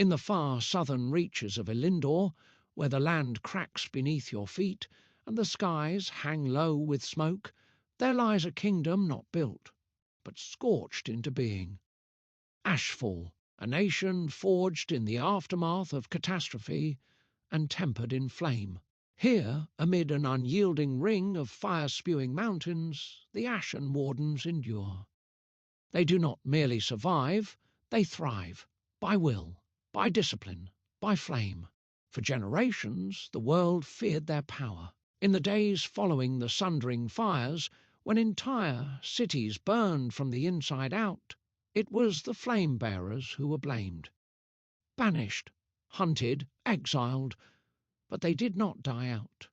In the far southern reaches of Elyndor, where the land cracks beneath your feet and the skies hang low with smoke, there lies a kingdom not built, but scorched into being. Ashfall, a nation forged in the aftermath of catastrophe and tempered in flame. Here, amid an unyielding ring of fire-spewing mountains, the Ashen Wardens endure. They do not merely survive, they thrive, by will, by discipline, by flame. For generations the world feared their power. In the days following the sundering fires, when entire cities burned from the inside out, it was the flame-bearers who were blamed. Banished, hunted, exiled, but they did not die out.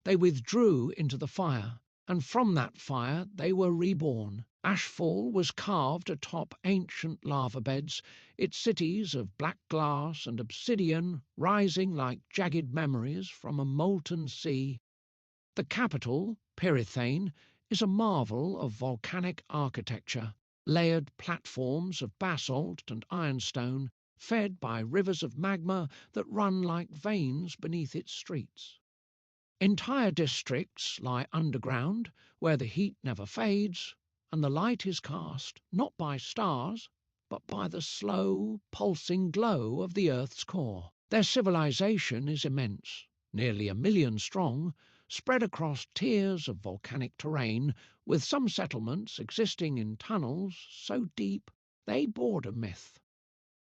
They withdrew into the fire, and from that fire they were reborn. Ashfall was carved atop ancient lava beds, its cities of black glass and obsidian rising like jagged memories from a molten sea. The capital, Pirithane, is a marvel of volcanic architecture, layered platforms of basalt and ironstone, fed by rivers of magma that run like veins beneath its streets. Entire districts lie underground, where the heat never fades, and the light is cast not by stars, but by the slow, pulsing glow of the earth's core. Their civilization is immense, nearly 1 million strong, spread across tiers of volcanic terrain, with some settlements existing in tunnels so deep they board a myth.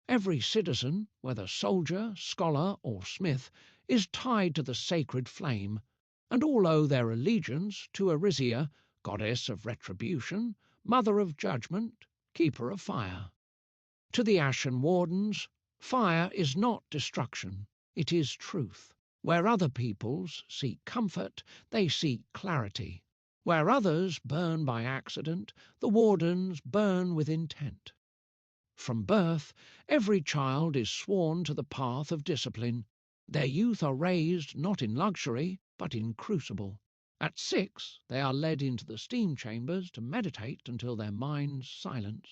Every citizen, whether soldier, scholar, or smith, is tied to the sacred flame, and all owe their allegiance to Erysia, goddess of retribution, mother of judgment, keeper of fire. To the Ashen Wardens, fire is not destruction, it is truth. Where other peoples seek comfort, they seek clarity. Where others burn by accident, the Wardens burn with intent. From birth, every child is sworn to the path of discipline. Their youth are raised not in luxury, but in crucible. At 6, they are led into the steam chambers to meditate until their minds silence.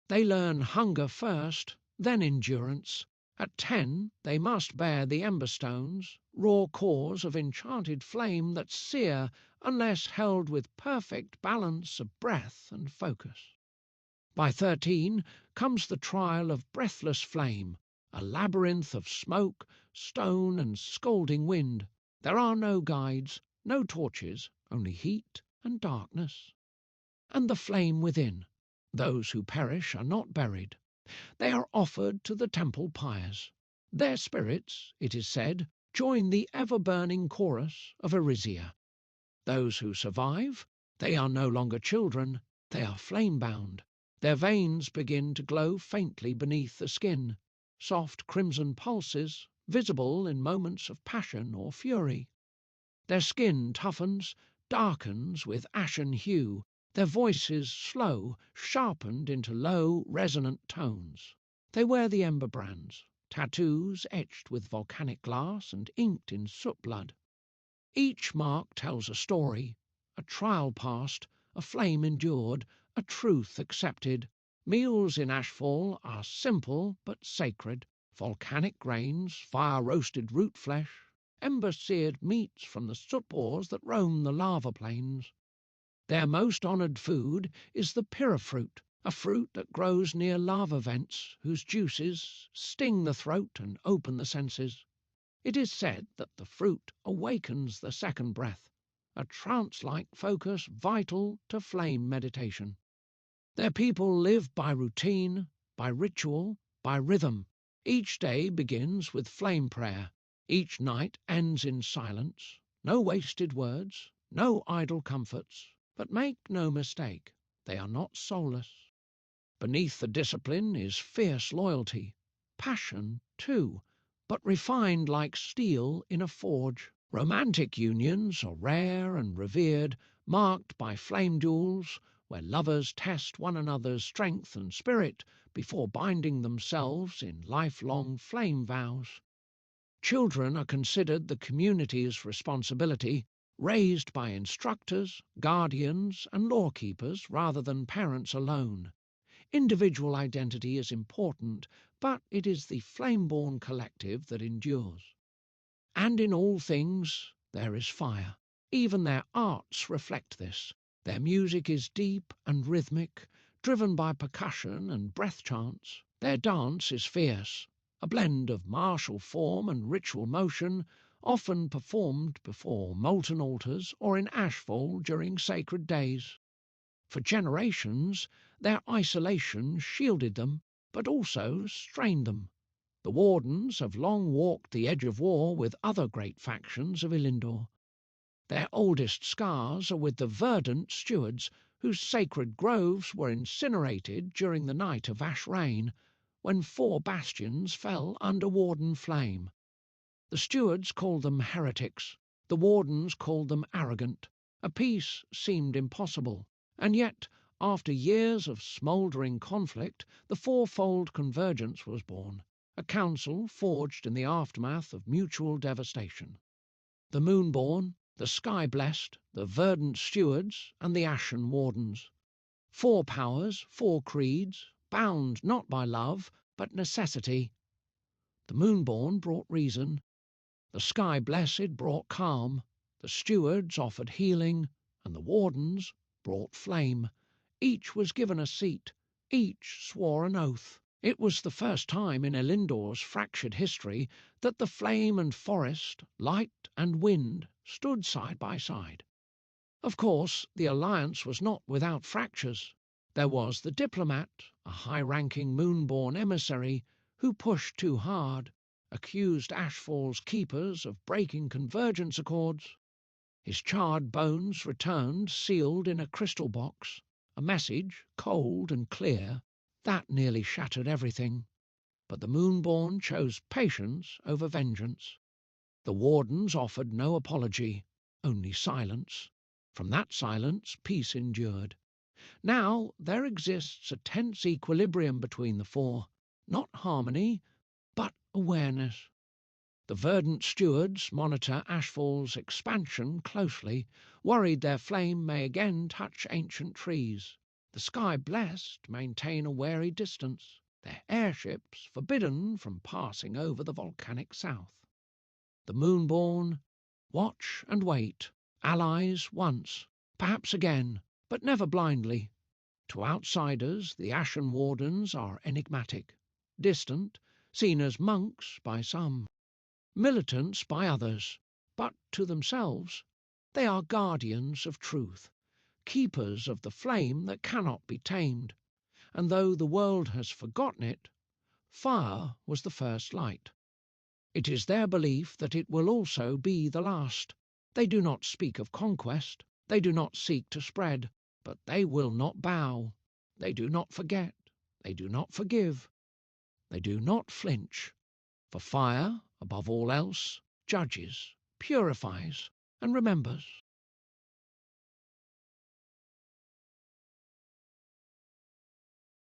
They learn hunger first, then endurance. At 10, they must bear the ember stones, raw cores of enchanted flame that sear unless held with perfect balance of breath and focus. By 13 comes the trial of breathless flame, a labyrinth of smoke, stone, and scalding wind. There are no guides, no torches, only heat and darkness. And the flame within. Those who perish are not buried. They are offered to the temple pyres. Their spirits, it is said, join the ever-burning chorus of Erysia. Those who survive, they are no longer children, they are flame-bound. Their veins begin to glow faintly beneath the skin, soft crimson pulses, visible in moments of passion or fury. Their skin toughens, darkens with ashen hue, their voices slow, sharpened into low, resonant tones. They wear the ember brands, tattoos etched with volcanic glass and inked in soot blood. Each mark tells a story, a trial passed, a flame endured, a truth accepted. Meals in Ashfall are simple but sacred: volcanic grains, fire-roasted root flesh, ember-seared meats from the soot-boars that roam the lava plains. Their most honoured food is the pyrrha fruit, a fruit that grows near lava vents whose juices sting the throat and open the senses. It is said that the fruit awakens the second breath, a trance-like focus vital to flame meditation. Their people live by routine, by ritual, by rhythm. Each day begins with flame prayer. Each night ends in silence. No wasted words, no idle comforts. But make no mistake, they are not soulless. Beneath the discipline is fierce loyalty, passion too, but refined like steel in a forge. Romantic unions are rare and revered, marked by flame duels, where lovers test one another's strength and spirit before binding themselves in lifelong flame vows. Children are considered the community's responsibility, raised by instructors, guardians, and lawkeepers rather than parents alone. Individual identity is important, but it is the flame-born collective that endures. And in all things there is fire. Even their arts reflect this. Their music is deep and rhythmic, driven by percussion and breath chants. Their dance is fierce, a blend of martial form and ritual motion, often performed before molten altars or in Ashfall during sacred days. For generations, their isolation shielded them, but also strained them. The wardens have long walked the edge of war with other great factions of Elyndor. Their oldest scars are with the verdant stewards, whose sacred groves were incinerated during the night of ash rain, when 4 bastions fell under warden flame. The stewards called them heretics, the wardens called them arrogant. A peace seemed impossible, and yet, after years of smouldering conflict, the fourfold convergence was born, a council forged in the aftermath of mutual devastation. The moonborn, the sky-blessed, the verdant stewards, and the ashen wardens. 4 powers, 4 creeds, bound not by love, but necessity. The moonborn brought reason, the sky-blessed brought calm, the stewards offered healing, and the wardens brought flame. Each was given a seat, each swore an oath. It was the first time in Elyndor's fractured history that the flame and forest, light and wind, stood side by side. Of course, the alliance was not without fractures. There was the diplomat, a high-ranking moonborn emissary, who pushed too hard, accused Ashfall's keepers of breaking convergence accords. His charred bones returned sealed in a crystal box, a message, cold and clear, that nearly shattered everything. But the moonborn chose patience over vengeance. The wardens offered no apology, only silence. From that silence peace endured. Now there exists a tense equilibrium between the 4, not harmony, but awareness. The verdant stewards monitor Ashfall's expansion closely, worried their flame may again touch ancient trees. The sky-blessed maintain a wary distance, their airships forbidden from passing over the volcanic south. The moonborn watch and wait, allies once, perhaps again, but never blindly. To outsiders the ashen wardens are enigmatic, distant, seen as monks by some, militants by others, but to themselves they are guardians of truth, keepers of the flame that cannot be tamed, and though the world has forgotten it, fire was the first light. It is their belief that it will also be the last. They do not speak of conquest, they do not seek to spread, but they will not bow. They do not forget, they do not forgive, they do not flinch. For fire, above all else, judges, purifies, and remembers.